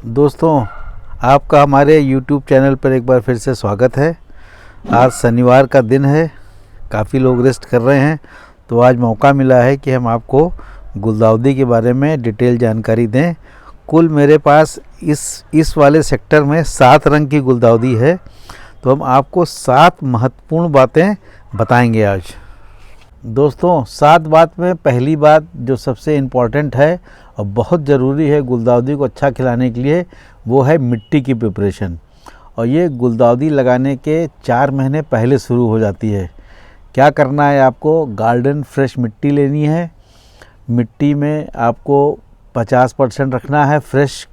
दोस्तों, आपका हमारे YouTube चैनल पर एक बार फिर से स्वागत है। आज शनिवार का दिन है, काफ़ी लोग रेस्ट कर रहे हैं, तो आज मौका मिला है कि हम आपको गुलदाउदी के बारे में डिटेल जानकारी दें। कुल मेरे पास इस वाले सेक्टर में 7 रंग की गुलदाउदी है, तो हम आपको 7 महत्वपूर्ण बातें बताएंगे आज। दोस्तों, 7 बात में पहली बात जो सबसे इम्पॉर्टेंट है और बहुत ज़रूरी है गुलदाउदी को अच्छा खिलाने के लिए, वो है मिट्टी की प्रिपरेशन। और ये गुलदाउदी लगाने के 4 महीने पहले शुरू हो जाती है। क्या करना है आपको? गार्डन फ्रेश मिट्टी लेनी है। मिट्टी में आपको 50% रखना है फ्रेश।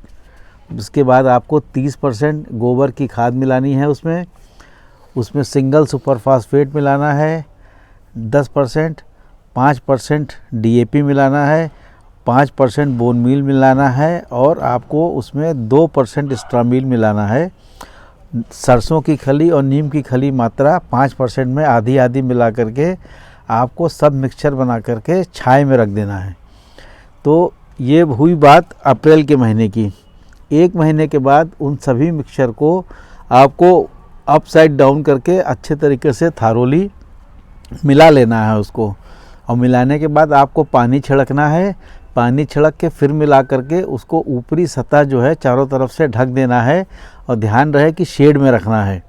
उसके बाद आपको 30% गोबर की खाद मिलानी है। उसमें सिंगल सुपर फास्फेट मिलाना है 10%, 5% DAP मिलाना है, 5% बोन मील मिलाना है और आपको उसमें 2% स्ट्रामील मिलाना है। सरसों की खली और नीम की खली मात्रा 5% में आधी आधी मिला करके आपको सब मिक्सचर बना करके छाए में रख देना है। तो ये हुई बात अप्रैल के महीने की। 1 महीने के बाद उन सभी मिक्सचर को आपको अपसाइड डाउन करके अच्छे तरीके से थारोली मिला लेना है उसको। और मिलाने के बाद आपको पानी छिड़कना है। पानी छिड़क के फिर मिला करके उसको ऊपरी सतह जो है चारों तरफ से ढक देना है और ध्यान रहे कि शेड में रखना है।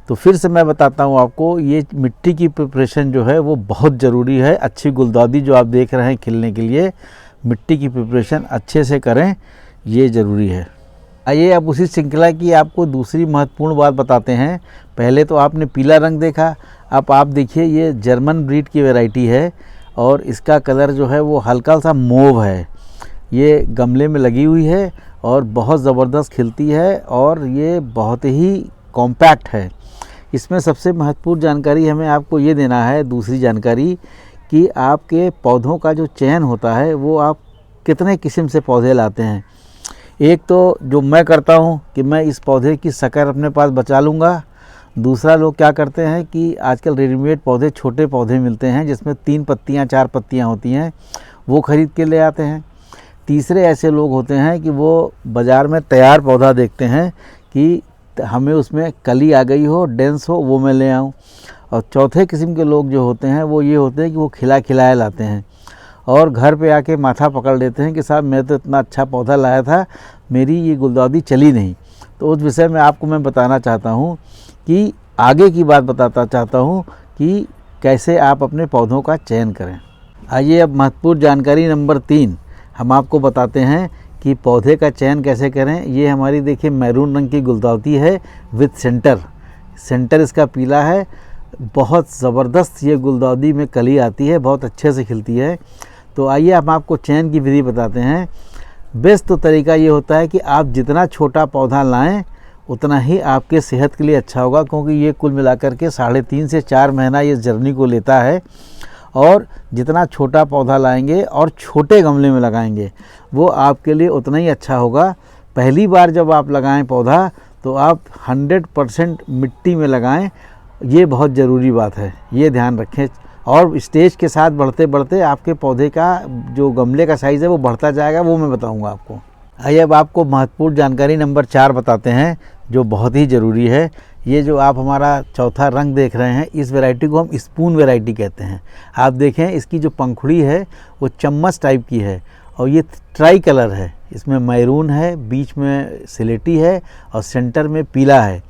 तो फिर से मैं बताता हूँ आपको, ये मिट्टी की प्रिपरेशन जो है वो बहुत ज़रूरी है। अच्छी गुलदाउदी जो आप देख रहे हैं खिलने के लिए, मिट्टी की प्रिपरेशन अच्छे से करें, ये ज़रूरी है। आइए अब उसी श्रृंखला की आपको दूसरी महत्वपूर्ण बात बताते हैं। पहले तो आपने पीला रंग देखा, अब आप देखिए ये जर्मन ब्रीड की वैरायटी है और इसका कलर जो है वो हल्का सा मोव है। ये गमले में लगी हुई है और बहुत ज़बरदस्त खिलती है और ये बहुत ही कॉम्पैक्ट है। इसमें सबसे महत्वपूर्ण जानकारी हमें आपको ये देना है, दूसरी जानकारी, कि आपके पौधों का जो चयन होता है वो आप कितने किस्म से पौधे लाते हैं। एक तो जो मैं करता हूँ कि मैं इस पौधे की शक्कर अपने पास बचा लूँगा। दूसरा, लोग क्या करते हैं कि आजकल रेडीमेड पौधे, छोटे पौधे मिलते हैं जिसमें 3 पत्तियाँ 4 पत्तियाँ होती हैं, वो ख़रीद के ले आते हैं। तीसरे ऐसे लोग होते हैं कि वो बाज़ार में तैयार पौधा देखते हैं कि हमें उसमें कली आ गई हो, डेंस हो, वो मैं ले आऊँ। और चौथे किस्म के लोग जो होते हैं वो ये होते हैं कि वो खिलाया लाते हैं और घर पे आके माथा पकड़ लेते हैं कि साहब मैं तो इतना अच्छा पौधा लाया था, मेरी ये गुलदाउदी चली नहीं। तो उस विषय में आपको मैं बताना चाहता हूँ कि आगे की बात बताता चाहता हूँ कि कैसे आप अपने पौधों का चयन करें। आइए अब महत्वपूर्ण जानकारी नंबर 3 हम आपको बताते हैं कि पौधे का चयन कैसे करें। ये हमारी देखिए मैरून रंग की गुलदाउदी है विथ सेंटर इसका पीला है। बहुत ज़बरदस्त ये गुलदाउदी में कली आती है, बहुत अच्छे से खिलती है। तो आइए हम आपको चयन की विधि बताते हैं। बेस्ट तो तरीका ये होता है कि आप जितना छोटा पौधा लाएं उतना ही आपके सेहत के लिए अच्छा होगा, क्योंकि ये कुल मिलाकर के 3.5 से 4 महीना ये जर्नी को लेता है। और जितना छोटा पौधा लाएंगे और छोटे गमले में लगाएंगे वो आपके लिए उतना ही अच्छा होगा। पहली बार जब आप लगाएं पौधा तो आप 100% मिट्टी में लगाएं, ये बहुत ज़रूरी बात है, ये ध्यान रखें। और स्टेज के साथ बढ़ते बढ़ते आपके पौधे का जो गमले का साइज़ है वो बढ़ता जाएगा, वो मैं बताऊंगा आपको। आइए अब आपको महत्वपूर्ण जानकारी नंबर 4 बताते हैं जो बहुत ही ज़रूरी है। ये जो आप हमारा चौथा रंग देख रहे हैं, इस वैरायटी को हम स्पून वैरायटी कहते हैं। आप देखें इसकी जो पंखुड़ी है वो चम्मच टाइप की है और ये ट्राई कलर है। इसमें मैरून है, बीच में सिलेटी है और सेंटर में पीला है।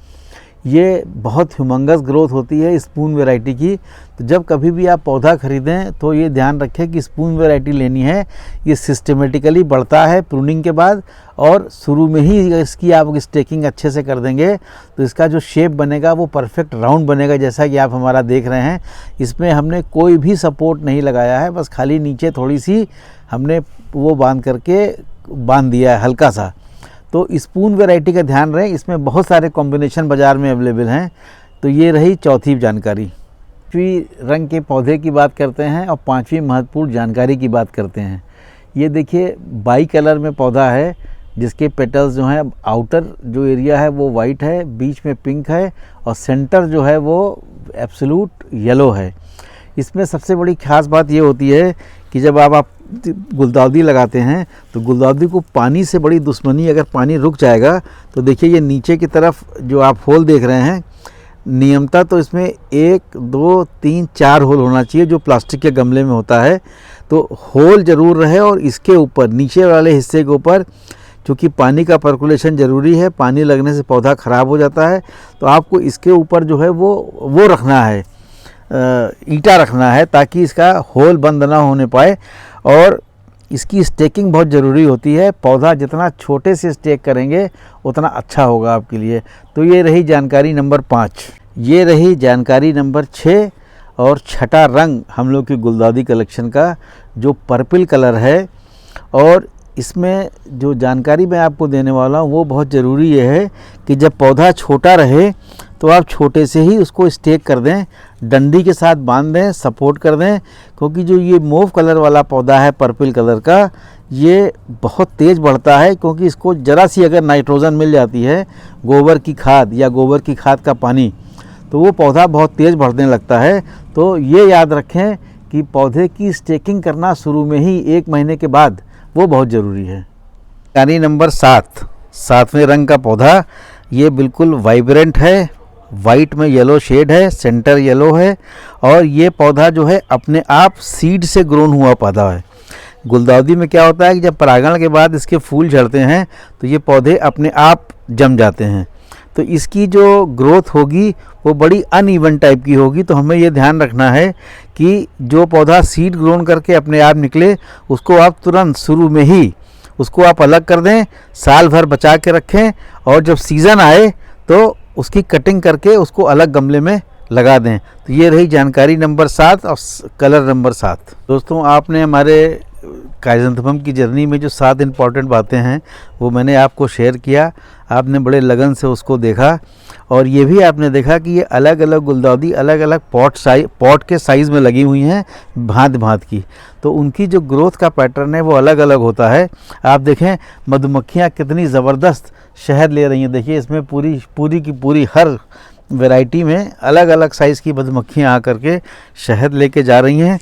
ये बहुत ह्यूमंगस ग्रोथ होती है स्पून वैरायटी की। तो जब कभी भी आप पौधा ख़रीदें तो ये ध्यान रखें कि स्पून वैरायटी लेनी है। ये सिस्टमेटिकली बढ़ता है प्रूनिंग के बाद और शुरू में ही इसकी आप स्टेकिंग अच्छे से कर देंगे तो इसका जो शेप बनेगा वो परफेक्ट राउंड बनेगा, जैसा कि आप हमारा देख रहे हैं। इसमें हमने कोई भी सपोर्ट नहीं लगाया है, बस खाली नीचे थोड़ी सी हमने वो बांध दिया है हल्का सा। तो स्पून वैरायटी का ध्यान रहे, इसमें बहुत सारे कॉम्बिनेशन बाज़ार में अवेलेबल हैं। तो ये रही चौथी जानकारी। 5वीं रंग के पौधे की बात करते हैं और 5वीं महत्वपूर्ण जानकारी की बात करते हैं। ये देखिए बाई कलर में पौधा है जिसके पेटल्स जो हैं, आउटर जो एरिया है वो वाइट है, बीच में पिंक है और सेंटर जो है वो एब्सोल्यूट येलो है। इसमें सबसे बड़ी खास बात ये होती है कि जब आप गुलदाउदी लगाते हैं तो गुलदाउदी को पानी से बड़ी दुश्मनी, अगर पानी रुक जाएगा तो देखिए ये नीचे की तरफ जो आप होल देख रहे हैं, नियमता तो इसमें 1 2 3 4 होल होना चाहिए जो प्लास्टिक के गमले में होता है। तो होल ज़रूर रहे और इसके ऊपर नीचे वाले हिस्से के ऊपर चूँकि पानी का पर्कुलेशन ज़रूरी है, पानी लगने से पौधा ख़राब हो जाता है, तो आपको इसके ऊपर जो है वो रखना है, ईंटा रखना है ताकि इसका होल बंद ना होने पाए। और इसकी स्टेकिंग बहुत ज़रूरी होती है, पौधा जितना छोटे से स्टेक करेंगे उतना अच्छा होगा आपके लिए। तो ये रही जानकारी नंबर 5। ये रही जानकारी नंबर 6 और छठा रंग हम लोग की गुलदाउदी कलेक्शन का जो पर्पल कलर है। और इसमें जो जानकारी मैं आपको देने वाला हूँ वो बहुत ज़रूरी ये है कि जब पौधा छोटा रहे तो आप छोटे से ही उसको स्टेक कर दें, डंडी के साथ बांध दें, सपोर्ट कर दें, क्योंकि जो ये मूव कलर वाला पौधा है पर्पल कलर का, ये बहुत तेज़ बढ़ता है, क्योंकि इसको ज़रा सी अगर नाइट्रोजन मिल जाती है, गोबर की खाद या गोबर की खाद का पानी, तो वो पौधा बहुत तेज़ बढ़ने लगता है। तो ये याद रखें कि पौधे की स्टेकिंग करना शुरू में ही 1 महीने के बाद वो बहुत ज़रूरी है। यानी नंबर 7, 7वें रंग का पौधा, ये बिल्कुल वाइब्रेंट है, वाइट में येलो शेड है, सेंटर येलो है, और ये पौधा जो है अपने आप सीड से ग्रोन हुआ पौधा है। गुलदाउदी में क्या होता है कि जब परागण के बाद इसके फूल झड़ते हैं तो ये पौधे अपने आप जम जाते हैं, तो इसकी जो ग्रोथ होगी वो बड़ी अनइवन टाइप की होगी। तो हमें ये ध्यान रखना है कि जो पौधा सीड ग्रोन करके अपने आप निकले उसको आप तुरंत शुरू में ही उसको आप अलग कर दें, साल भर बचा के रखें, और जब सीज़न आए तो उसकी कटिंग करके उसको अलग गमले में लगा दें। तो ये रही जानकारी नंबर 7 और कलर नंबर 7। दोस्तों, आपने हमारे क्राइसेंथेमम की जर्नी में जो 7 इम्पॉर्टेंट बातें हैं वो मैंने आपको शेयर किया, आपने बड़े लगन से उसको देखा, और ये भी आपने देखा कि ये अलग अलग गुलदाउदी अलग अलग पॉट के साइज़ में लगी हुई हैं, भांत भांत की, तो उनकी जो ग्रोथ का पैटर्न है वो अलग अलग होता है। आप देखें मधुमक्खियाँ कितनी ज़बरदस्त शहद ले रही हैं, देखिए इसमें पूरी की पूरी हर वैरायटी में अलग अलग साइज़ की मधुमक्खियाँ आकर के शहद लेके जा रही हैं,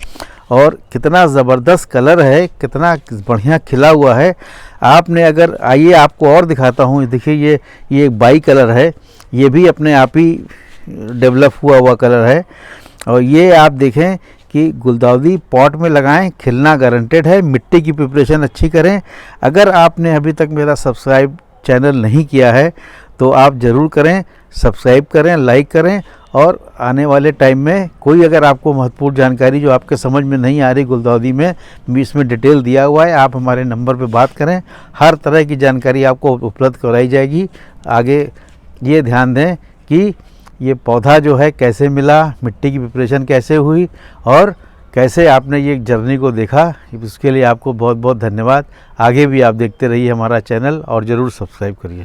और कितना ज़बरदस्त कलर है, कितना बढ़िया खिला हुआ है। आपने अगर आइए आपको और दिखाता हूँ, देखिए ये एक बाई कलर है, ये भी अपने आप ही डेवलप हुआ कलर है। और ये आप देखें कि गुलदाउदी पॉट में लगाएं, खिलना गारंटेड है। मिट्टी की प्रिपरेशन अच्छी करें। अगर आपने अभी तक मेरा सब्सक्राइब चैनल नहीं किया है तो आप ज़रूर करें, सब्सक्राइब करें, लाइक करें, और आने वाले टाइम में कोई अगर आपको महत्वपूर्ण जानकारी जो आपके समझ में नहीं आ रही गुलदाउदी में, इसमें डिटेल दिया हुआ है, आप हमारे नंबर पे बात करें, हर तरह की जानकारी आपको उपलब्ध कराई जाएगी। आगे ये ध्यान दें कि ये पौधा जो है कैसे मिला, मिट्टी की प्रिपरेशन कैसे हुई, और कैसे आपने ये जर्नी को देखा, उसके लिए आपको बहुत बहुत धन्यवाद। आगे भी आप देखते रहिए हमारा चैनल और ज़रूर सब्सक्राइब करिए।